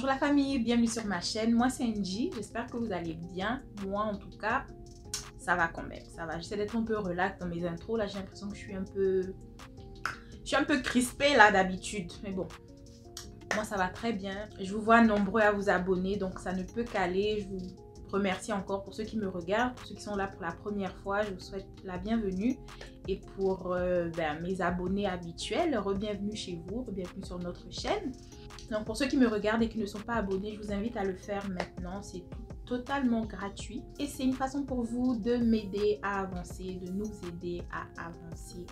Bonjour la famille, bienvenue sur ma chaîne. Moi c'est Angie, j'espère que vous allez bien. Moi en tout cas, ça va quand même, ça va. J'essaie d'être un peu relax dans mes intros. Là j'ai l'impression que je suis un peu crispée là d'habitude. Mais bon, moi ça va très bien. Je vous vois nombreux à vous abonner, donc ça ne peut qu'aller. Je vous remercie encore pour ceux qui me regardent, pour ceux qui sont là pour la première fois. Je vous souhaite la bienvenue. Et pour mes abonnés habituels, re-bienvenue chez vous, re-bienvenue sur notre chaîne. Donc pour ceux qui me regardent et qui ne sont pas abonnés, je vous invite à le faire maintenant. C'est totalement gratuit. Et c'est une façon pour vous de m'aider à avancer, de nous aider à avancer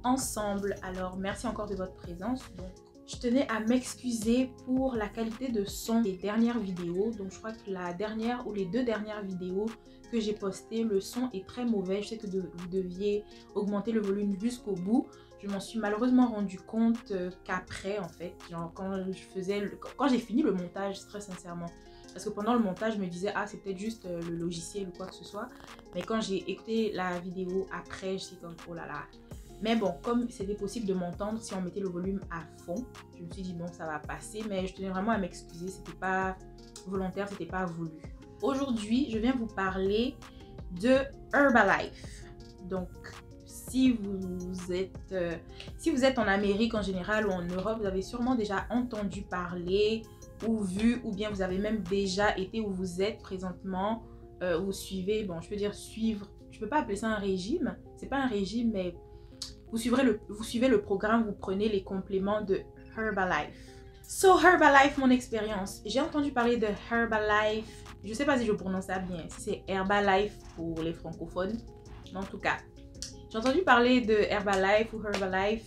ensemble. Alors merci encore de votre présence. Donc, je tenais à m'excuser pour la qualité de son des dernières vidéos. Donc je crois que la dernière ou les deux dernières vidéos que j'ai postées, le son est très mauvais. Je sais que vous deviez augmenter le volume jusqu'au bout. Je m'en suis malheureusement rendu compte qu'après en fait, genre quand j'ai fini le montage, très sincèrement. Parce que pendant le montage, je me disais, ah c'est peut-être juste le logiciel ou quoi que ce soit. Mais quand j'ai écouté la vidéo après, je suis comme, oh là là. Mais bon, comme c'était possible de m'entendre si on mettait le volume à fond, je me suis dit bon, ça va passer. Mais je tenais vraiment à m'excuser, c'était pas volontaire, c'était pas voulu. Aujourd'hui, je viens vous parler de Herbalife. Donc, si vous êtes en Amérique en général ou en Europe, vous avez sûrement déjà entendu parler ou vu, ou bien vous avez même déjà été où vous êtes présentement, ou suivez, bon, je peux dire suivre, je peux pas appeler ça un régime, c'est pas un régime, mais vous suivez le programme, vous prenez les compléments de Herbalife. So Herbalife, mon expérience. J'ai entendu parler de Herbalife. Je sais pas si je prononce ça bien, si c'est Herbalife pour les francophones. Mais en tout cas, j'ai entendu parler de Herbalife ou Herbalife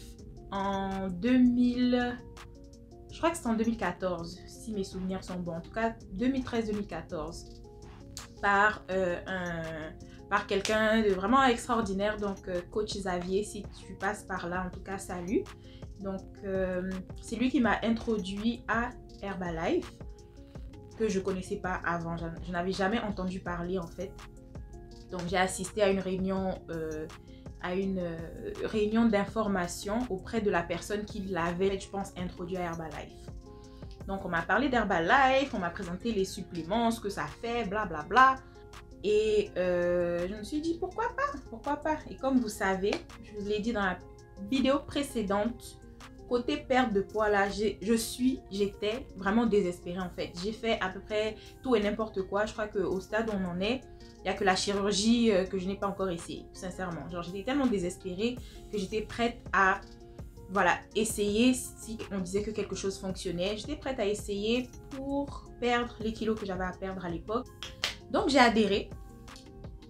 en 2000... Je crois que c'est en 2014, si mes souvenirs sont bons. En tout cas, 2013-2014. Par quelqu'un de vraiment extraordinaire, donc coach Xavier, si tu passes par là, en tout cas salut. Donc c'est lui qui m'a introduit à Herbalife, que je connaissais pas avant, je n'avais jamais entendu parler en fait. Donc j'ai assisté à une réunion d'information auprès de la personne qui l'avait, je pense, introduit à Herbalife. Donc on m'a parlé d'Herbalife, on m'a présenté les suppléments, ce que ça fait, blablabla. Bla bla. Et je me suis dit pourquoi pas. Et comme vous savez, je vous l'ai dit dans la vidéo précédente, côté perte de poids là, j'étais vraiment désespérée en fait. J'ai fait à peu près tout et n'importe quoi. Je crois qu'au stade où on en est, il n'y a que la chirurgie que je n'ai pas encore essayé, sincèrement. Genre j'étais tellement désespérée que j'étais prête à essayer. Si on disait que quelque chose fonctionnait, j'étais prête à essayer pour perdre les kilos que j'avais à perdre à l'époque. Donc j'ai adhéré.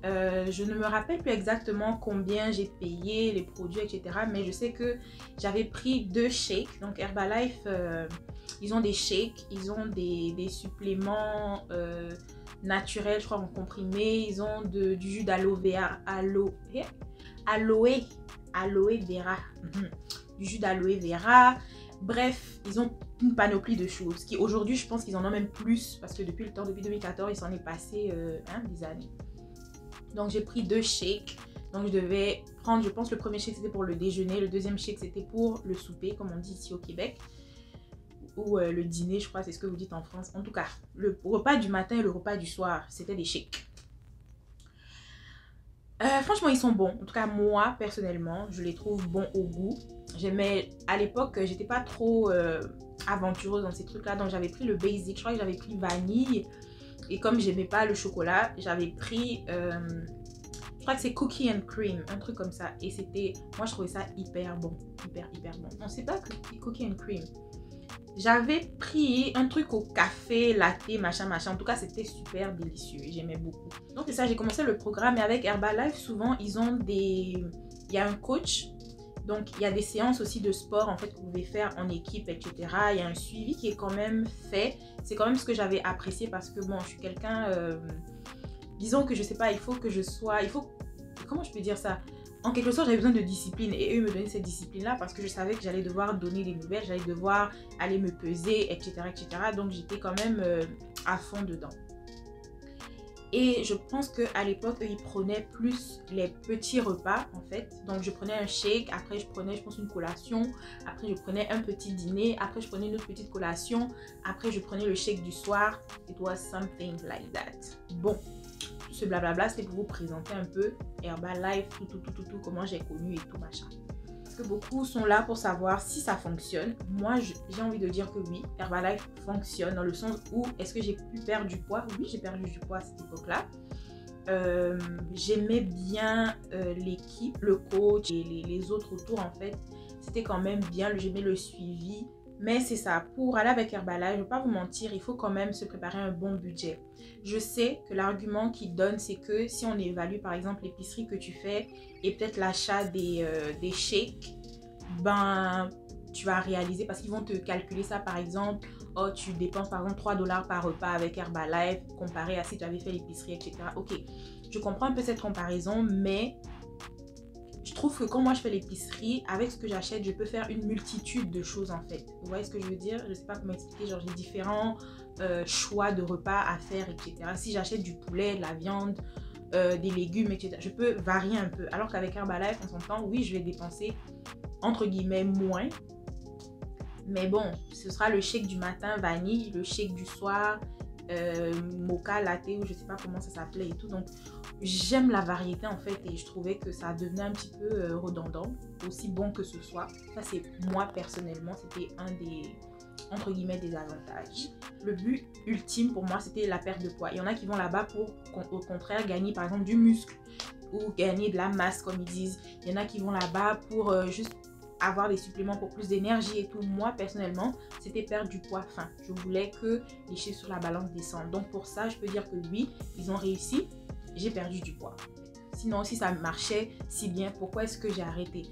Je ne me rappelle plus exactement combien j'ai payé, les produits, etc. Mais je sais que j'avais pris 2 shakes. Donc Herbalife, ils ont des shakes, ils ont des suppléments naturels, je crois en comprimé. Ils ont du jus d'aloe vera. Du jus d'aloe vera. Bref, ils ont une panoplie de choses qui aujourd'hui je pense qu'ils en ont même plus parce que depuis 2014 il s'en est passé des années. Donc j'ai pris 2 shakes. Donc je devais prendre, je pense le premier shake c'était pour le déjeuner, le deuxième shake c'était pour le souper comme on dit ici au Québec, ou le dîner, je crois c'est ce que vous dites en France. En tout cas le repas du matin et le repas du soir c'était des shakes. Franchement ils sont bons, en tout cas moi personnellement je les trouve bons au goût. J'aimais, à l'époque j'étais pas trop aventureuse dans ces trucs là, donc j'avais pris le basic, je crois que j'avais pris vanille, et comme j'aimais pas le chocolat j'avais pris je crois que c'est cookie and cream, un truc comme ça, et c'était, moi je trouvais ça hyper bon, hyper bon. Non c'est pas cookie and cream, j'avais pris un truc au café, latte, machin. En tout cas, c'était super délicieux. J'aimais beaucoup. Donc, c'est ça, j'ai commencé le programme. Et avec Herbalife, souvent, ils ont il y a un coach. Donc, il y a des séances aussi de sport, en fait, que vous pouvez faire en équipe, etc. Il y a un suivi qui est quand même fait. C'est quand même ce que j'avais apprécié parce que, bon, je suis quelqu'un... disons que, je sais pas, comment je peux dire ça? En quelque sorte, j'avais besoin de discipline et eux me donnaient cette discipline-là parce que je savais que j'allais devoir donner des nouvelles, j'allais devoir aller me peser, etc. Donc, j'étais quand même à fond dedans. Et je pense qu'à l'époque, ils prenaient plus les petits repas en fait. Donc je prenais un shake, après je prenais, je pense, une collation, après je prenais un petit dîner, après je prenais une autre petite collation, après je prenais le shake du soir. It was something like that. Bon, ce blablabla, c'était pour vous présenter un peu Herbalife, tout, comment j'ai connu et tout machin. Parce que beaucoup sont là pour savoir si ça fonctionne. Moi, j'ai envie de dire que oui, Herbalife fonctionne dans le sens où est-ce que j'ai pu perdre du poids? Oui, j'ai perdu du poids à cette époque-là. J'aimais bien l'équipe, le coach et les autres autour en fait. C'était quand même bien, j'aimais le suivi. Mais c'est ça, pour aller avec Herbalife, je ne vais pas vous mentir, il faut quand même se préparer un bon budget. Je sais que l'argument qu'ils donnent, c'est que si on évalue par exemple l'épicerie que tu fais et peut-être l'achat des shakes, ben tu vas réaliser parce qu'ils vont te calculer ça par exemple, oh tu dépenses par exemple 3 $ par repas avec Herbalife comparé à si tu avais fait l'épicerie, etc. Ok, je comprends un peu cette comparaison, mais je trouve que quand moi je fais l'épicerie, avec ce que j'achète, je peux faire une multitude de choses en fait. Vous voyez ce que je veux dire? Je ne sais pas comment expliquer, genre j'ai différents choix de repas à faire, etc. Si j'achète du poulet, de la viande, des légumes, etc. Je peux varier un peu. Alors qu'avec Herbalife, on s'entend, oui, je vais dépenser entre guillemets moins. Mais bon, ce sera le shake du matin vanille, le shake du soir mocha, latte ou je sais pas comment ça s'appelait et tout. Donc j'aime la variété en fait et je trouvais que ça devenait un petit peu redondant, aussi bon que ce soit. Ça c'est moi personnellement, c'était un des entre guillemets des avantages. Le but ultime pour moi c'était la perte de poids. Il y en a qui vont là-bas pour au contraire gagner par exemple du muscle ou gagner de la masse comme ils disent. Il y en a qui vont là-bas pour juste avoir des suppléments pour plus d'énergie et tout. Moi personnellement c'était perdre du poids fin. Je voulais que les chiffres sur la balance descendent. Donc pour ça je peux dire que oui, ils ont réussi. J'ai perdu du poids. Sinon si ça marchait si bien, pourquoi est-ce que j'ai arrêté?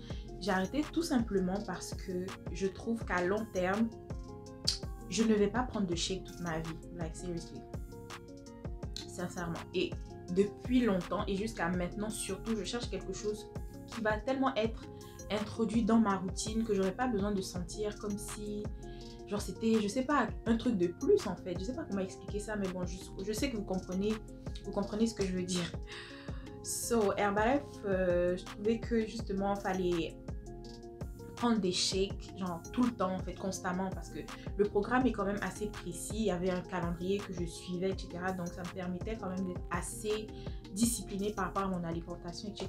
J'ai arrêté tout simplement parce que je trouve qu'à long terme je ne vais pas prendre de shake toute ma vie. Like seriously. Sincèrement. Et depuis longtemps et jusqu'à maintenant surtout, je cherche quelque chose qui va tellement être introduit dans ma routine que j'aurais pas besoin de sentir comme si genre c'était, je sais pas, un truc de plus en fait. Je sais pas comment expliquer ça, mais bon, je sais que vous comprenez ce que je veux dire. So Herbalife, je trouvais que justement fallait prendre des shakes genre tout le temps en fait, constamment, parce que le programme est quand même assez précis. Il y avait un calendrier que je suivais, etc. Donc ça me permettait quand même d'être assez disciplinée par rapport à mon alimentation, etc.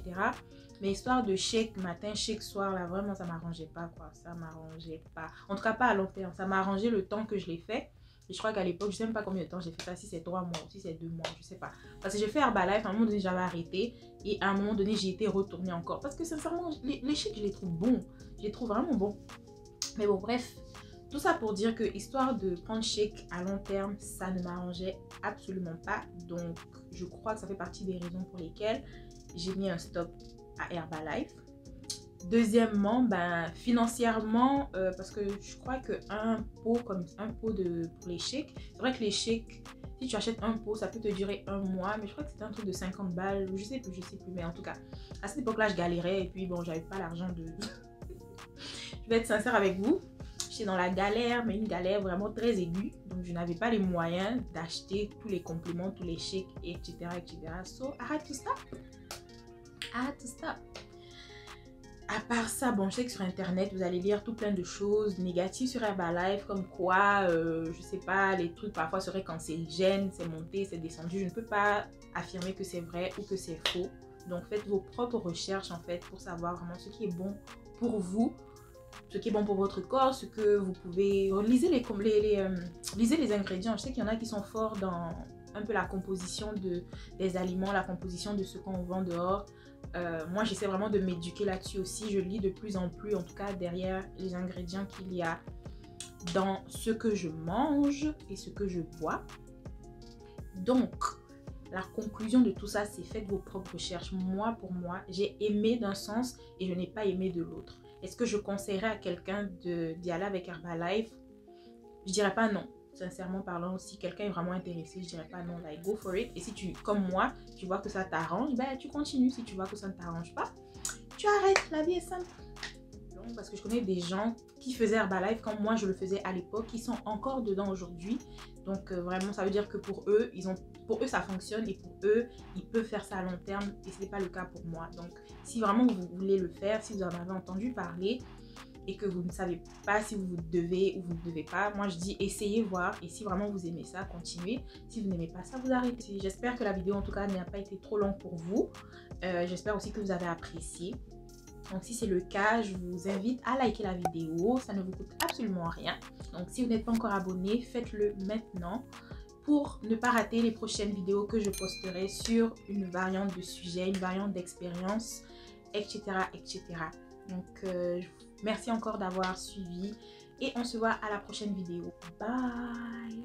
Mais histoire de shake matin, shake soir, là vraiment ça m'arrangeait pas quoi. Ça m'arrangeait pas. En tout cas pas à long terme. Ça m'a arrangé le temps que je l'ai fait. Et je crois qu'à l'époque, je sais même pas combien de temps j'ai fait ça, si c'est 3 mois ou si c'est 2 mois, je sais pas. Parce que j'ai fait Herbalife, à un moment donné j'avais arrêté et à un moment donné j'ai été retournée encore. Parce que sincèrement, les shakes je les trouve bons, je les trouve vraiment bons. Mais bon bref, tout ça pour dire que histoire de prendre shake à long terme, ça ne m'arrangeait absolument pas. Donc je crois que ça fait partie des raisons pour lesquelles j'ai mis un stop à Herbalife. Deuxièmement, ben, financièrement, parce que je crois qu'un pot, comme un pot pour les shakes, c'est vrai que les shakes, si tu achètes un pot, ça peut te durer 1 mois, mais je crois que c'était un truc de 50 balles, ou je sais plus, mais en tout cas, à cette époque-là, je galérais, et puis bon, j'avais pas l'argent de... Je vais être sincère avec vous, j'étais dans la galère, mais une galère vraiment très aiguë, donc je n'avais pas les moyens d'acheter tous les compléments, tous les shakes, etc., etc. So, I had to stop. À part ça, bon, je sais que sur internet vous allez lire tout plein de choses négatives sur Herbalife, comme quoi, je sais pas, les trucs parfois seraient cancérigènes, c'est monté, c'est descendu. Je ne peux pas affirmer que c'est vrai ou que c'est faux. Donc faites vos propres recherches en fait pour savoir vraiment ce qui est bon pour vous, ce qui est bon pour votre corps, ce que vous pouvez... Lisez les ingrédients. Je sais qu'il y en a qui sont forts dans un peu la composition des aliments, la composition de ce qu'on vend dehors. Moi j'essaie vraiment de m'éduquer là-dessus aussi. Je lis de plus en plus, en tout cas derrière les ingrédients qu'il y a dans ce que je mange et ce que je bois. Donc la conclusion de tout ça, c'est faites vos propres recherches. Moi, pour moi, j'ai aimé d'un sens et je n'ai pas aimé de l'autre. Est-ce que je conseillerais à quelqu'un d'y aller avec Herbalife? Je dirais pas non. Sincèrement parlant, si quelqu'un est vraiment intéressé, je dirais pas non, like go for it. Et si tu, comme moi, tu vois que ça t'arrange, ben tu continues. Si tu vois que ça ne t'arrange pas, tu arrêtes. La vie est simple. Donc, parce que je connais des gens qui faisaient Herbalife comme moi je le faisais à l'époque, qui sont encore dedans aujourd'hui. Donc vraiment, ça veut dire que pour eux, ça fonctionne et pour eux, ils peuvent faire ça à long terme et ce n'est pas le cas pour moi. Donc si vraiment vous voulez le faire, si vous en avez entendu parler et que vous ne savez pas si vous devez ou vous ne devez pas, moi je dis essayez voir, et si vraiment vous aimez ça, continuez. Si vous n'aimez pas ça, vous arrêtez. J'espère que la vidéo en tout cas n'a pas été trop longue pour vous. J'espère aussi que vous avez apprécié. Donc si c'est le cas, je vous invite à liker la vidéo, ça ne vous coûte absolument rien. Donc si vous n'êtes pas encore abonné, faites-le maintenant pour ne pas rater les prochaines vidéos que je posterai sur une variante de sujet, une variante d'expérience, etc., etc. Donc merci encore d'avoir suivi et on se voit à la prochaine vidéo. Bye!